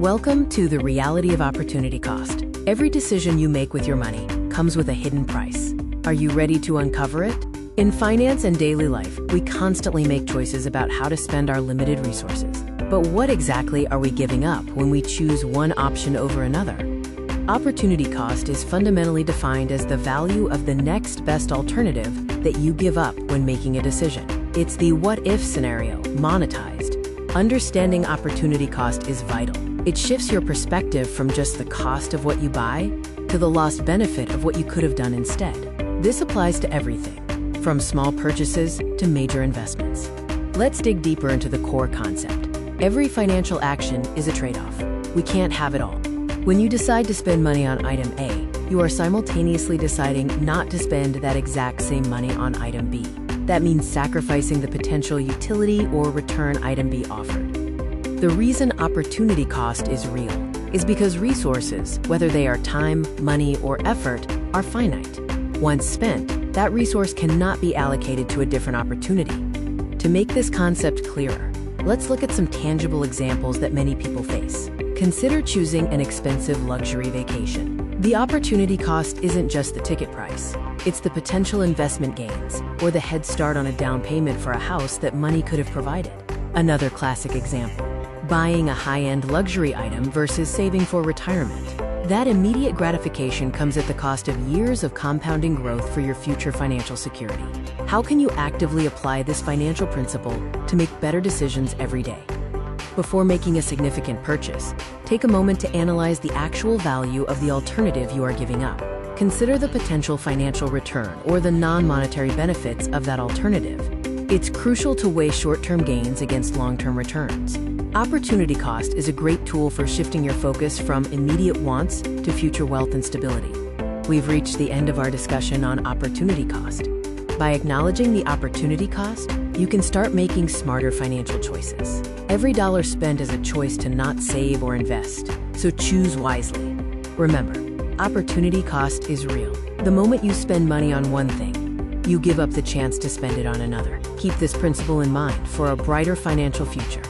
Welcome to the reality of opportunity cost. Every decision you make with your money comes with a hidden price. Are you ready to uncover it? In finance and daily life, we constantly make choices about how to spend our limited resources. But what exactly are we giving up when we choose one option over another? Opportunity cost is fundamentally defined as the value of the next best alternative that you give up when making a decision. It's the what-if scenario, monetized. Understanding opportunity cost is vital. It shifts your perspective from just the cost of what you buy to the lost benefit of what you could have done instead. This applies to everything, from small purchases to major investments. Let's dig deeper into the core concept. Every financial action is a trade-off. We can't have it all. When you decide to spend money on item A, you are simultaneously deciding not to spend that exact same money on item B. That means sacrificing the potential utility or return item B offered. The reason opportunity cost is real is because resources, whether they are time, money, or effort, are finite. Once spent, that resource cannot be allocated to a different opportunity. To make this concept clearer, let's look at some tangible examples that many people face. Consider choosing an expensive luxury vacation. The opportunity cost isn't just the ticket price. It's the potential investment gains or the head start on a down payment for a house that money could have provided. Another classic example, buying a high-end luxury item versus saving for retirement. That immediate gratification comes at the cost of years of compounding growth for your future financial security. How can you actively apply this financial principle to make better decisions every day? Before making a significant purchase, take a moment to analyze the actual value of the alternative you are giving up. Consider the potential financial return or the non-monetary benefits of that alternative. It's crucial to weigh short-term gains against long-term returns. Opportunity cost is a great tool for shifting your focus from immediate wants to future wealth and stability. We've reached the end of our discussion on opportunity cost. By acknowledging the opportunity cost, you can start making smarter financial choices. Every dollar spent is a choice to not save or invest, so choose wisely. Remember, opportunity cost is real. The moment you spend money on one thing, you give up the chance to spend it on another. Keep this principle in mind for a brighter financial future.